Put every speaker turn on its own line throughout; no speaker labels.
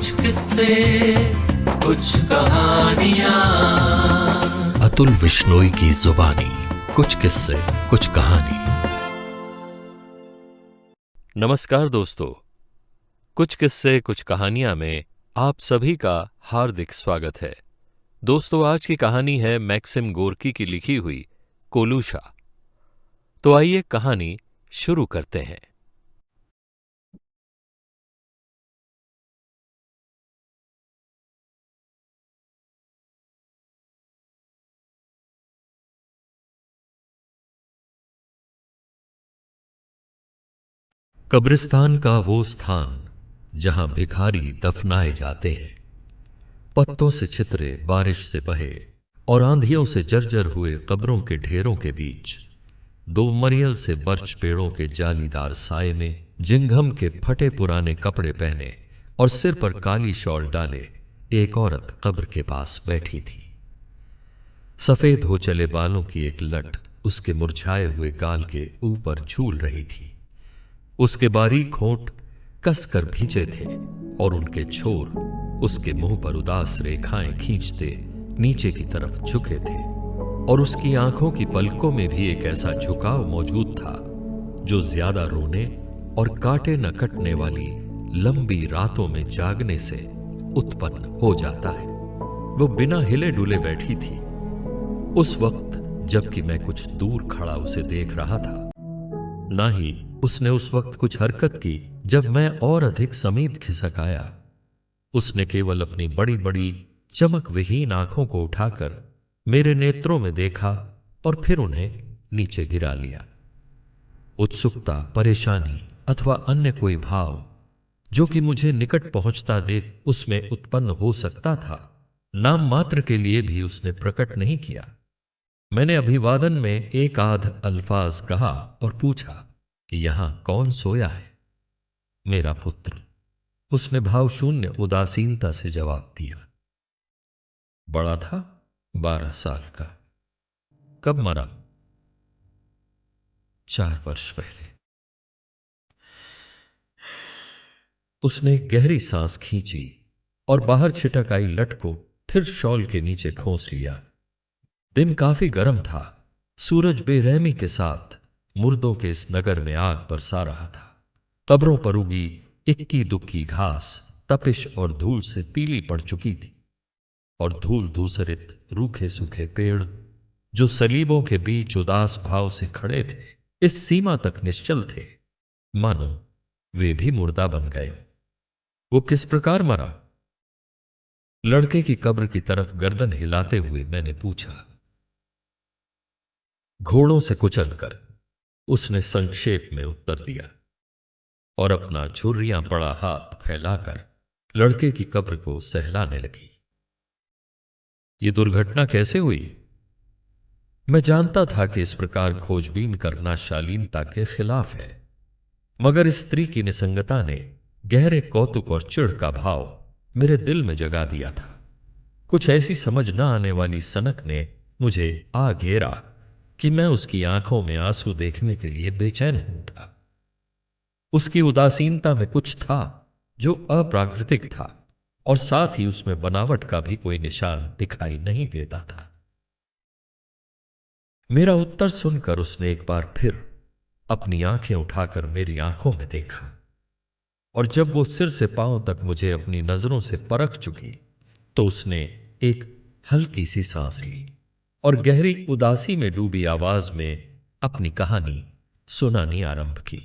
कुछ किस्से कुछ कहानियां।
अतुल विश्नोई की जुबानी, कुछ किस्से कुछ कहानी।
नमस्कार दोस्तों, कुछ किस्से कुछ कहानियां में आप सभी का हार्दिक स्वागत है। दोस्तों, आज की कहानी है मैक्सिम गोर्की की लिखी हुई कोलूशा। तो आइए कहानी शुरू करते हैं।
कब्रिस्तान का वो स्थान जहां भिखारी दफनाए जाते हैं। पत्तों से छितरे, बारिश से बहे और आंधियों से जर्जर हुए कब्रों के ढेरों के बीच दो मरियल से बर्च पेड़ों के जालीदार साए में जिंघम के फटे पुराने कपड़े पहने और सिर पर काली शॉल डाले एक औरत कब्र के पास बैठी थी। सफेद हो चले बालों की एक लट उसके मुरझाए हुए गाल के ऊपर झूल रही थी। उसके बारीक होंठ कसकर भींचे थे और उनके छोर उसके मुंह पर उदास रेखाएं खींचते नीचे की तरफ झुके थे, और उसकी आंखों की पलकों में भी एक ऐसा झुकाव मौजूद था जो ज्यादा रोने और काटे न कटने वाली लंबी रातों में जागने से उत्पन्न हो जाता है। वो बिना हिले डुले बैठी थी। उस वक्त जबकि मैं कुछ दूर खड़ा उसे देख रहा था, ना ही उसने उस वक्त कुछ हरकत की जब मैं और अधिक समीप खिसक आया। उसने केवल अपनी बड़ी बड़ी चमक विहीन आंखों को उठाकर मेरे नेत्रों में देखा और फिर उन्हें नीचे गिरा लिया। उत्सुकता, परेशानी अथवा अन्य कोई भाव जो कि मुझे निकट पहुंचता देख उसमें उत्पन्न हो सकता था, नाम मात्र के लिए भी उसने प्रकट नहीं किया। मैंने अभिवादन में एक आध अल्फाज कहा और पूछा कि यहां कौन सोया है। मेरा पुत्र, उसने भावशून्य उदासीनता से जवाब दिया। बड़ा था, 12 साल का। कब मरा? 4 वर्ष पहले। उसने गहरी सांस खींची और बाहर छिटक आई लट को फिर शॉल के नीचे खोस लिया। दिन काफी गर्म था। सूरज बेरहमी के साथ मुर्दों के इस नगर में आग बरसा रहा था। कब्रों पर उगी इक्की दुक्की घास तपिश और धूल से पीली पड़ चुकी थी, और धूल धूसरित रूखे सूखे पेड़ जो सलीबों के बीच उदास भाव से खड़े थे, इस सीमा तक निश्चल थे मानो वे भी मुर्दा बन गए। वो किस प्रकार मरा? लड़के की कब्र की तरफ गर्दन हिलाते हुए मैंने पूछा। घोड़ों से कुचलकर, उसने संक्षेप में उत्तर दिया और अपना झुर्रियां पड़ा हाथ फैलाकर लड़के की कब्र को सहलाने लगी। ये दुर्घटना कैसे हुई? मैं जानता था कि इस प्रकार खोजबीन करना शालीनता के खिलाफ है, मगर इस स्त्री की निसंगता ने गहरे कौतुक और चिढ़ का भाव मेरे दिल में जगा दिया था। कुछ ऐसी समझ न आने वाली सनक ने मुझे आ घेरा कि मैं उसकी आंखों में आंसू देखने के लिए बेचैन हो उठा। उसकी उदासीनता में कुछ था जो अप्राकृतिक था, और साथ ही उसमें बनावट का भी कोई निशान दिखाई नहीं देता था। मेरा उत्तर सुनकर उसने एक बार फिर अपनी आंखें उठाकर मेरी आंखों में देखा, और जब वो सिर से पांव तक मुझे अपनी नजरों से परख चुकी तो उसने एक हल्की सी सांस ली और गहरी उदासी में डूबी आवाज में अपनी कहानी सुनानी आरंभ की।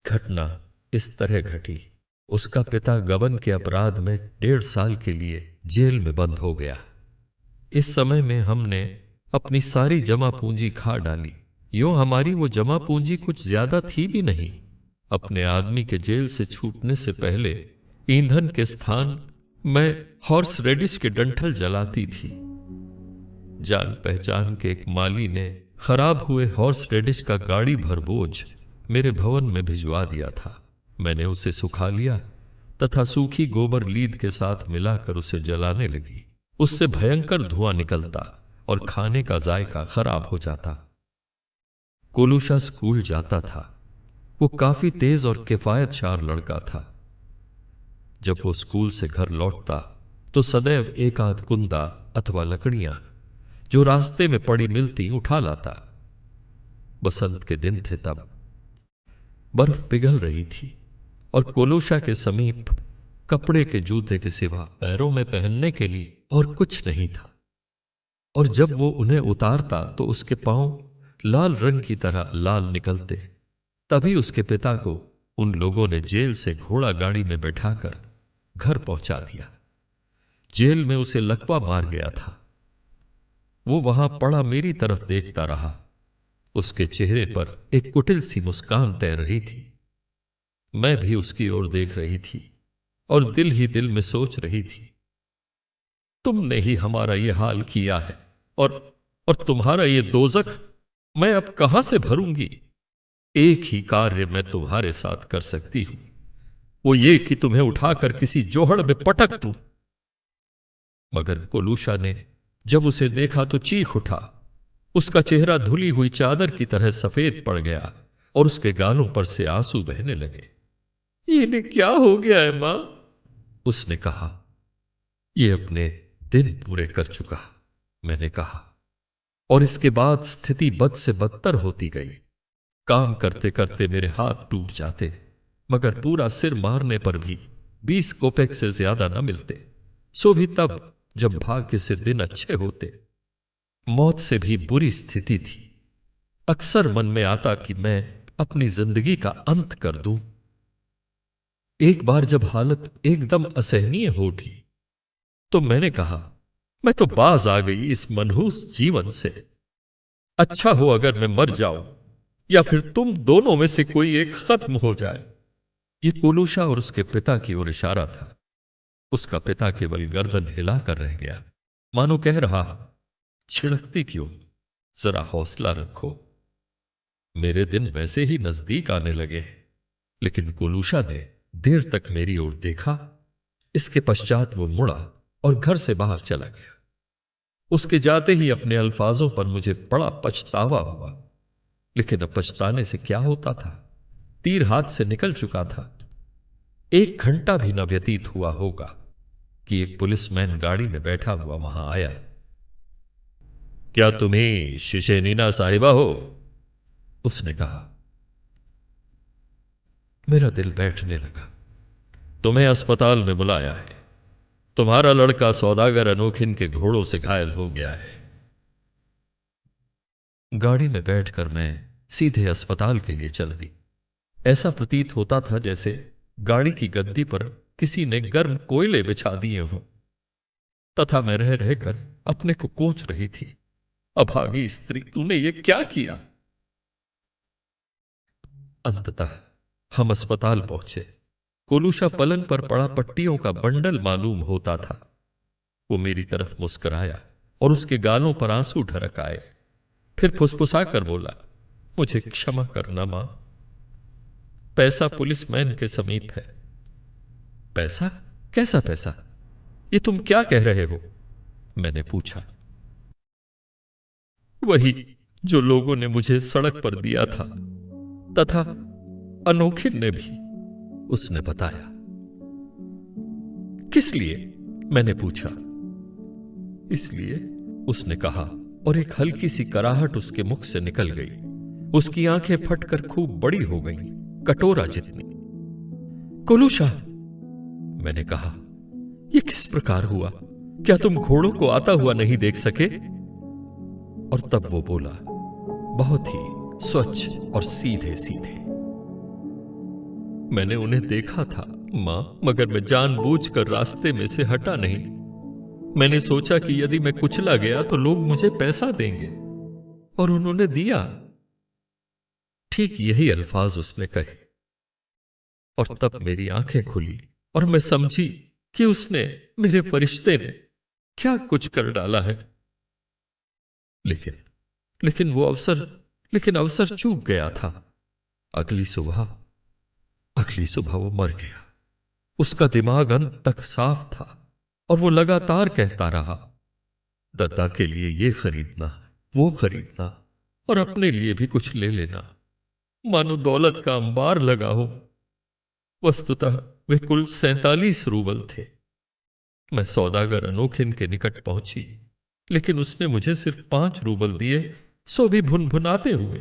घटना इस तरह घटी। उसका पिता गबन के अपराध में 1.5 साल के लिए जेल में बंद हो गया। इस समय में हमने अपनी सारी जमा पूंजी खा डाली। यूं हमारी वो जमा पूंजी कुछ ज्यादा थी भी नहीं। अपने आदमी के जेल से छूटने से पहले ईंधन के स्थान मैं हॉर्स रेडिश के डंठल जलाती थी। जान पहचान के एक माली ने खराब हुए हॉर्स रेडिश का गाड़ी भर बोझ मेरे भवन में भिजवा दिया था। मैंने उसे सुखा लिया तथा सूखी गोबर लीद के साथ मिलाकर उसे जलाने लगी। उससे भयंकर धुआं निकलता और खाने का जायका खराब हो जाता। कोलूशा स्कूल जाता था। वो काफी तेज और किफायतशार लड़का था। जब वो स्कूल से घर लौटता तो सदैव एक आध कुंदा अथवा लकड़ियां जो रास्ते में पड़ी मिलती उठा लाता। बसंत के दिन थे तब, बर्फ पिघल रही थी और कोलोशा के समीप कपड़े के जूते के सिवा पैरों में पहनने के लिए और कुछ नहीं था। और जब वो उन्हें उतारता तो उसके पांव लाल रंग की तरह लाल निकलते। तभी उसके पिता को उन लोगों ने जेल से घोड़ा गाड़ी में बैठाकर घर पहुंचा दिया। जेल में उसे लकवा मार गया था। वो वहां पड़ा मेरी तरफ देखता रहा। उसके चेहरे पर एक कुटिल सी मुस्कान तैर रही थी। मैं भी उसकी ओर देख रही थी और दिल ही दिल में सोच रही थी, तुमने ही हमारा ये हाल किया है और तुम्हारा ये दोजख मैं अब कहां से भरूंगी। एक ही कार्य मैं तुम्हारे साथ कर सकती हूं, वो ये कि तुम्हें उठाकर किसी जोहड़ में पटक दूं। मगर कोलूशा ने जब उसे देखा तो चीख उठा। उसका चेहरा धुली हुई चादर की तरह सफेद पड़ गया और उसके गालों पर से आंसू बहने लगे। ये क्या हो गया है मां? उसने कहा। ये अपने दिन पूरे कर चुका, मैंने कहा। और इसके बाद स्थिति बद से बदतर होती गई। काम करते करते मेरे हाथ टूट जाते, मगर पूरा सिर मारने पर भी 20 कोपेक से ज्यादा न मिलते। सो भी तब जब भाग्य से दिन अच्छे होते। मौत से भी बुरी स्थिति थी। अक्सर मन में आता कि मैं अपनी जिंदगी का अंत कर दूं। एक बार जब हालत एकदम असहनीय हो उठी तो मैंने कहा, मैं तो बाज आ गई इस मनहूस जीवन से। अच्छा हो अगर मैं मर जाऊं या फिर तुम दोनों में से कोई एक खत्म हो जाए। ये कोलूशा और उसके पिता की ओर इशारा था। उसका पिता केवल गर्दन हिलाकर रह गया, मानो कह रहा, छिड़कती क्यों, जरा हौसला रखो। मेरे दिन वैसे ही नजदीक आने लगे, लेकिन कोलूशा ने देर तक मेरी ओर देखा। इसके पश्चात वो मुड़ा और घर से बाहर चला गया। उसके जाते ही अपने अल्फाजों पर मुझे बड़ा पछतावा हुआ, लेकिन अब पछताने से क्या होता था। तीर हाथ से निकल चुका था। 1 घंटा भी न व्यतीत हुआ होगा कि एक पुलिसमैन गाड़ी में बैठा हुआ वहां आया। क्या तुम्ही शिशेनीना साहिबा हो? उसने कहा। मेरा दिल बैठने लगा। तुम्हें अस्पताल में बुलाया है। तुम्हारा लड़का सौदागर अनोखिन के घोड़ों से घायल हो गया है। गाड़ी में बैठकर मैं सीधे अस्पताल के लिए चल दी। ऐसा प्रतीत होता था जैसे गाड़ी की गद्दी पर किसी ने गर्म कोयले बिछा दिए हों, तथा मैं रह रहकर अपने को कोच रही थी। अभागी स्त्री, तूने ये क्या किया? अंततः हम अस्पताल पहुंचे। कोलूशा पलंग पर पड़ा पट्टियों का बंडल मालूम होता था। वो मेरी तरफ मुस्कुराया और उसके गालों पर आंसू ढरक आए। फिर फुसफुसा कर बोला, मुझे क्षमा करना मां। पैसा पुलिसमैन के समीप है। पैसा? कैसा पैसा? ये तुम क्या कह रहे हो? मैंने पूछा। वही जो लोगों ने मुझे सड़क पर दिया था, तथा अनोखिन ने भी, उसने बताया। किस लिए? मैंने पूछा। इसलिए, उसने कहा, और एक हल्की सी कराहट उसके मुख से निकल गई। उसकी आंखें फटकर खूब बड़ी हो गईं, कटोरा जितनी। कोलूशा, मैंने कहा, यह किस प्रकार हुआ? क्या तुम घोड़ों को आता हुआ नहीं देख सके? और तब वो बोला, बहुत ही स्वच्छ और सीधे सीधे, मैंने उन्हें देखा था मां, मगर मैं जानबूझकर रास्ते में से हटा नहीं। मैंने सोचा कि यदि मैं कुचला गया तो लोग मुझे पैसा देंगे, और उन्होंने दिया। ठीक यही अल्फाज उसने कहे। और तब मेरी आंखें खुली और मैं समझी कि उसने, मेरे फरिश्ते ने, क्या कुछ कर डाला है। लेकिन वो अवसर चूक गया था। अगली सुबह वो मर गया। उसका दिमाग अंत तक साफ था और वो लगातार कहता रहा, दद्दा के लिए ये खरीदना, वो खरीदना, और अपने लिए भी कुछ ले लेना, मानो दौलत का अंबार लगा हो। वस्तुतः वे कुल 47 रूबल थे। मैं सौदागर अनोखिन के निकट पहुंची, लेकिन उसने मुझे सिर्फ 5 रूबल दिए, सो भी भुनभुनाते हुए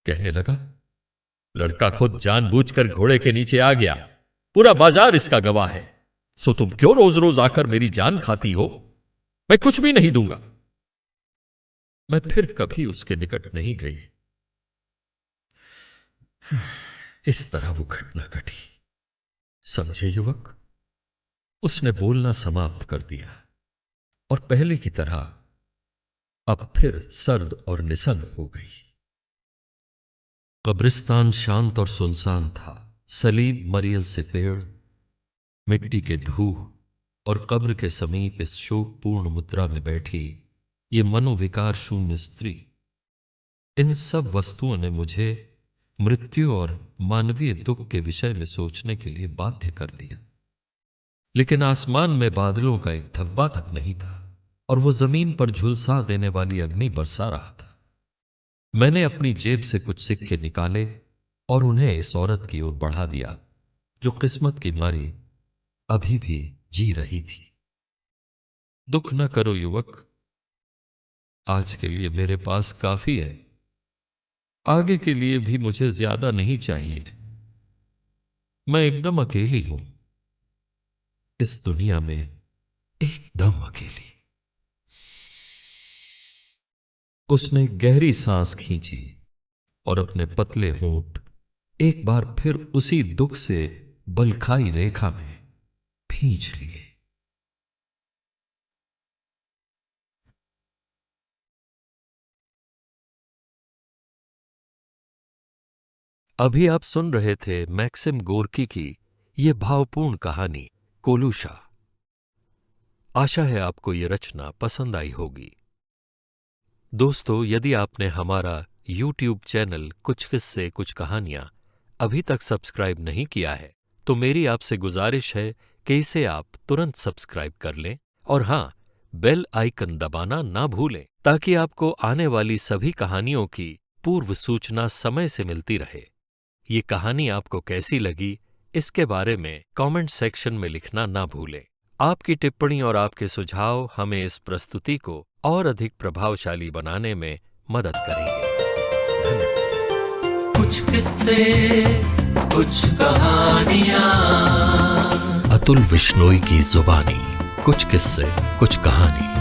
कहने लगा, लड़का खुद जानबूझकर घोड़े के नीचे आ गया, पूरा बाजार इसका गवाह है, सो तुम क्यों रोज रोज आकर मेरी जान खाती हो? मैं कुछ भी नहीं दूंगा। मैं फिर कभी उसके निकट नहीं गई। इस तरह वो घटना घटी। समझे युवक? उसने बोलना समाप्त कर दिया और पहले की तरह अब फिर सर्द और निसंग हो गई। कब्रिस्तान शांत और सुनसान था। सलीब मरियल से पेड़, मिट्टी के ढूह और कब्र के समीप इस शोकपूर्ण मुद्रा में बैठी ये मनोविकार शून्य स्त्री, इन सब वस्तुओं ने मुझे मृत्यु और मानवीय दुख के विषय में सोचने के लिए बाध्य कर दिया। लेकिन आसमान में बादलों का एक धब्बा तक नहीं था और वो जमीन पर झुलसा देने वाली अग्नि बरसा रहा था। मैंने अपनी जेब से कुछ सिक्के निकाले और उन्हें इस औरत की ओर बढ़ा दिया, जो किस्मत की मारी अभी भी जी रही थी। दुख न करो युवक, आज के लिए मेरे पास काफी है, आगे के लिए भी मुझे ज्यादा नहीं चाहिए। मैं एकदम अकेली हूं इस दुनिया में, एकदम अकेली। उसने गहरी सांस खींची और अपने पतले होंठ एक बार फिर उसी दुख से बलखाई रेखा में भींच लिए। अभी आप सुन रहे थे मैक्सिम गोर्की की यह भावपूर्ण कहानी कोलूशा। आशा है आपको यह रचना पसंद आई होगी। दोस्तों, यदि आपने हमारा YouTube चैनल कुछ किस्से कुछ कहानियां अभी तक सब्सक्राइब नहीं किया है, तो मेरी आपसे गुजारिश है कि इसे आप तुरंत सब्सक्राइब कर लें और हां, बेल आइकन दबाना ना भूलें, ताकि आपको आने वाली सभी कहानियों की पूर्व सूचना समय से मिलती रहे। ये कहानी आपको कैसी लगी, इसके बारे में कमेंट सेक्शन में लिखना ना भूलें। आपकी टिप्पणी और आपके सुझाव हमें इस प्रस्तुति को और अधिक प्रभावशाली बनाने में मदद करेंगे। धन्यवाद।
कुछ किस्से कुछ कहानियां,
अतुल विश्नोई की जुबानी, कुछ किस्से कुछ कहानी।